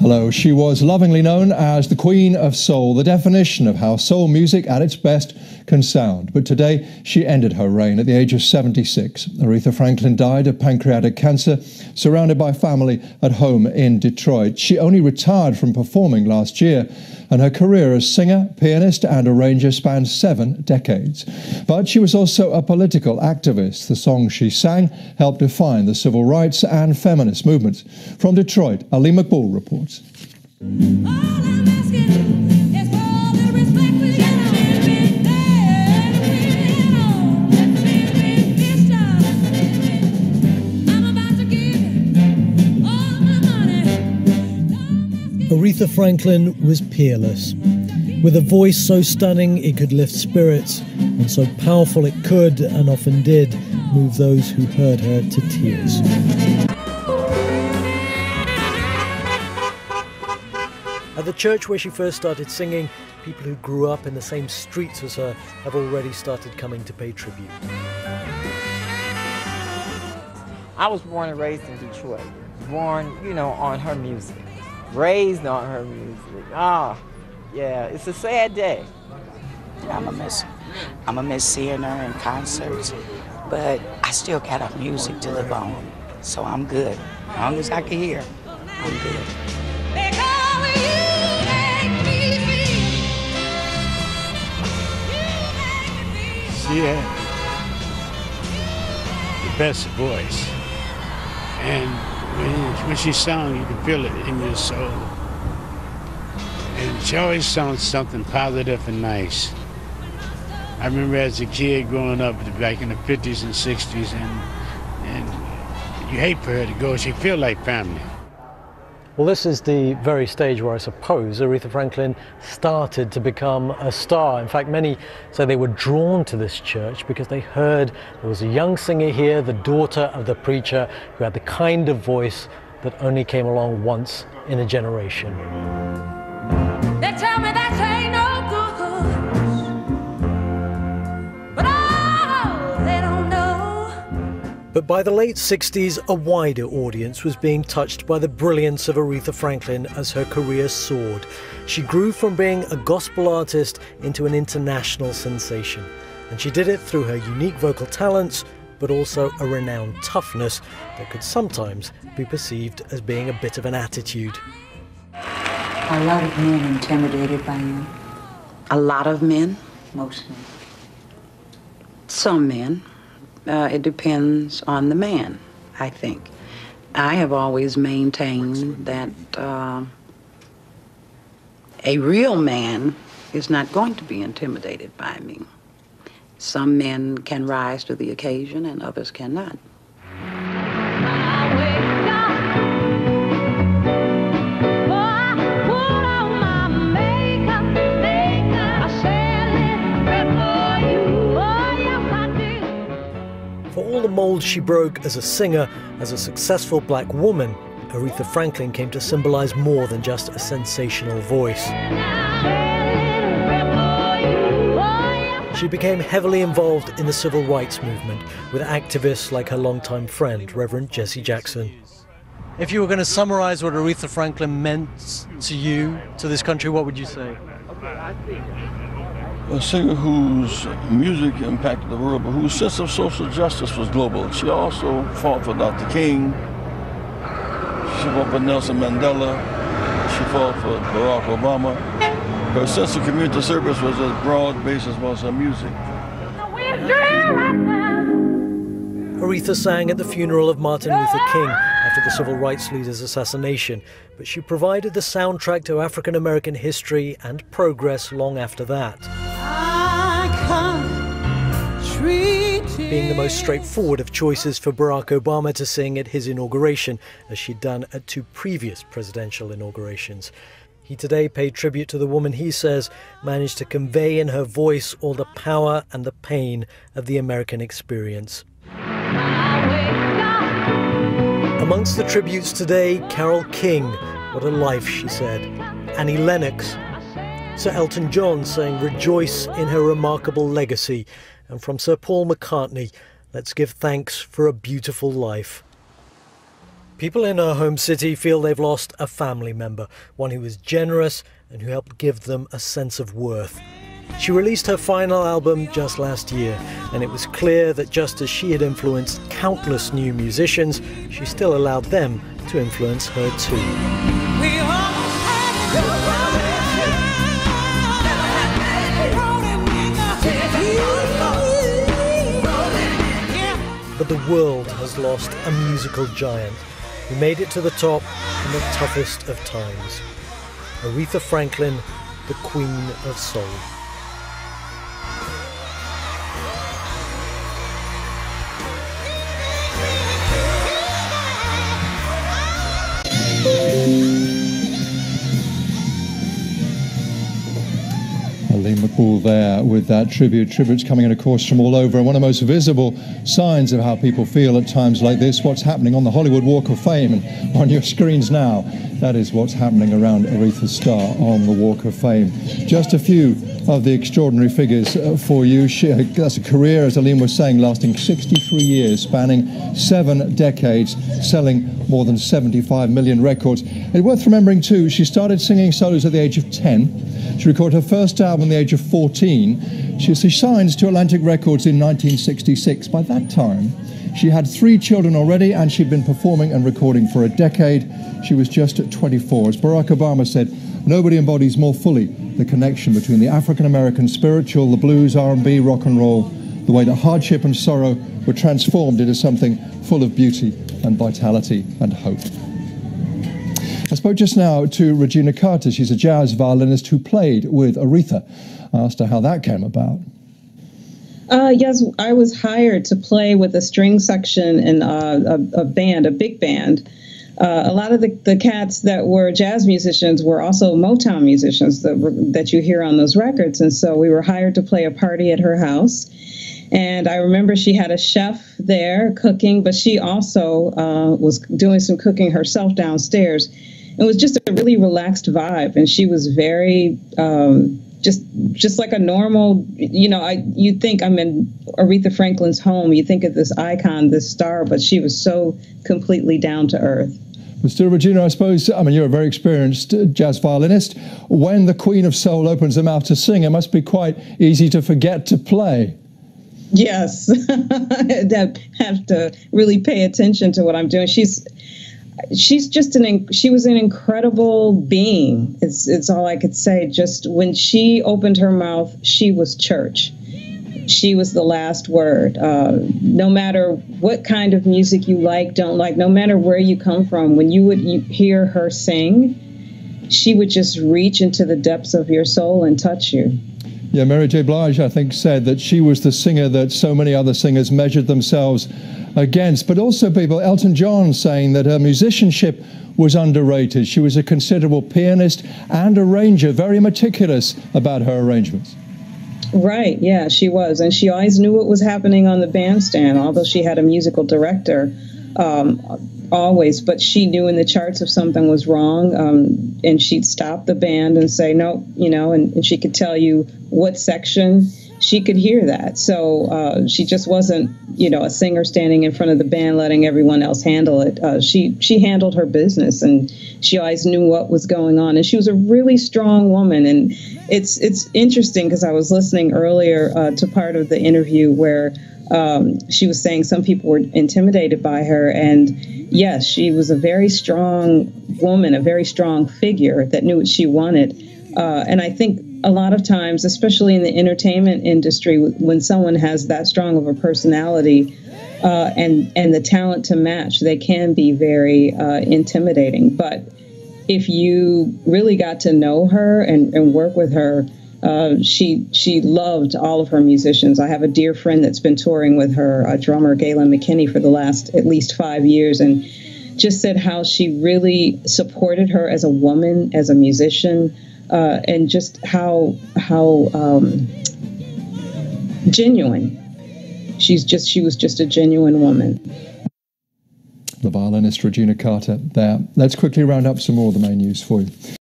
Hello, she was lovingly known as the Queen of Soul, the definition of how soul music at its best can sound. But today, she ended her reign at the age of 76. Aretha Franklin died of pancreatic cancer, surrounded by family at home in Detroit. She only retired from performing last year, and her career as singer, pianist and arranger spanned 7 decades. But she was also a political activist. The songs she sang helped define the civil rights and feminist movements. From Detroit, Ali McBall reports. Aretha Franklin was peerless. With a voice so stunning it could lift spirits, and so powerful it could, and often did, move those who heard her to tears. At the church where she first started singing, people who grew up in the same streets as her have already started coming to pay tribute. I was born and raised in Detroit. Born, on her music. Raised on her music. Yeah, it's a sad day. I'm a miss seeing her in concerts, but I still got her music to the bone, so I'm good. As long as I can hear, I'm good. She had the best voice, and when she sang, you could feel it in your soul. And she always sang something positive and nice. I remember as a kid growing up back in the 50s and 60s, and you hate for her to go. She feel like family. Well, this is the very stage where I suppose Aretha Franklin started to become a star. In fact, many say they were drawn to this church because they heard there was a young singer here, the daughter of the preacher, who had the kind of voice that only came along once in a generation. They tell me that ain't no good, but they don't know. But by the late 60s, a wider audience was being touched by the brilliance of Aretha Franklin as her career soared. She grew from being a gospel artist into an international sensation. And she did it through her unique vocal talents, but also a renowned toughness that could sometimes be perceived as being a bit of an attitude. Are a lot of men intimidated by you? A lot of men? Most men. Some men. It depends on the man, I think. I have always maintained that a real man is not going to be intimidated by me. Some men can rise to the occasion and others cannot. For all the molds she broke as a singer, as a successful black woman, Aretha Franklin came to symbolize more than just a sensational voice. She became heavily involved in the civil rights movement, with activists like her longtime friend, Reverend Jesse Jackson. If you were going to summarize what Aretha Franklin meant to you, to this country, what would you say? A singer whose music impacted the world, but whose sense of social justice was global. She also fought for Dr. King. She fought for Nelson Mandela. She fought for Barack Obama. Her sense of community service was as broad-based as was her music. Aretha sang at the funeral of Martin Luther King after the civil rights leader's assassination, but she provided the soundtrack to African-American history and progress long after that. Being the most straightforward of choices for Barack Obama to sing at his inauguration, as she'd done at 2 previous presidential inaugurations. He today paid tribute to the woman he says managed to convey in her voice all the power and the pain of the American experience. Amongst the tributes today, Carole King, what a life, she said. Annie Lennox. Sir Elton John saying rejoice in her remarkable legacy. And from Sir Paul McCartney, let's give thanks for a beautiful life. People in her home city feel they've lost a family member, one who was generous and who helped give them a sense of worth. She released her final album just last year, and it was clear that just as she had influenced countless new musicians, she still allowed them to influence her too. But the world has lost a musical giant who made it to the top in the toughest of times. Aretha Franklin, the Queen of Soul. Lee McCall there with that tribute. Tributes coming in, of course, from all over. And one of the most visible signs of how people feel at times like this, what's happening on the Hollywood Walk of Fame. And on your screens now, that is what's happening around Aretha's star on the Walk of Fame. Just a few of the extraordinary figures for you. That's a career, as Aline was saying, lasting 63 years, spanning 7 decades, selling more than 75 million records. It's worth remembering, too, she started singing solos at the age of 10. She recorded her first album at the age of 14. She signed to Atlantic Records in 1966. By that time, she had 3 children already, and she'd been performing and recording for a decade. She was just at 24. As Barack Obama said, nobody embodies more fully the connection between the African-American spiritual, the blues, R&B, rock and roll, the way that hardship and sorrow were transformed into something full of beauty and vitality and hope. I spoke just now to Regina Carter. She's a jazz violinist who played with Aretha. I asked her how that came about. Yes, I was hired to play with a string section in a band, a big band. A lot of the cats that were jazz musicians were also Motown musicians that you hear on those records. And so we were hired to play a party at her house. And I remember she had a chef there cooking, but she also was doing some cooking herself downstairs. It was just a really relaxed vibe, and she was very just like a normal, you'd think I'm in Aretha Franklin's home. You think of this icon, this star, but she was so completely down to earth. But still, Regina, I suppose, you're a very experienced jazz violinist. When the Queen of Soul opens her mouth to sing, it must be quite easy to forget to play. Yes, I have to really pay attention to what I'm doing. She's just she was an incredible being. It's all I could say. Just when she opened her mouth, she was church. She was the last word. No matter what kind of music you like, don't like, no matter where you come from, when you hear her sing, she would just reach into the depths of your soul and touch you. Yeah, Mary J. Blige, I think, said that she was the singer that so many other singers measured themselves against. But also people, Elton John, saying that her musicianship was underrated. She was a considerable pianist and arranger, very meticulous about her arrangements. Right, yeah, she was. And she always knew what was happening on the bandstand, although she had a musical director always. But she knew in the charts if something was wrong, and she'd stop the band and say, no, and she could tell you what section. She could hear that. So she just wasn't, a singer standing in front of the band letting everyone else handle it. She handled her business, and she always knew what was going on. And she was a really strong woman. And it's interesting because I was listening earlier to part of the interview where she was saying some people were intimidated by her. And yes, she was a very strong woman, a very strong figure that knew what she wanted. And I think a lot of times, especially in the entertainment industry, when someone has that strong of a personality and the talent to match, they can be very intimidating. But if you really got to know her and work with her, she loved all of her musicians. I have a dear friend that's been touring with her, drummer Galen McKinney, for the last at least 5 years, and just said how she really supported her as a woman, as a musician. And just how genuine. She was just a genuine woman. The violinist Regina Carter there. Let's quickly round up some more of the main news for you.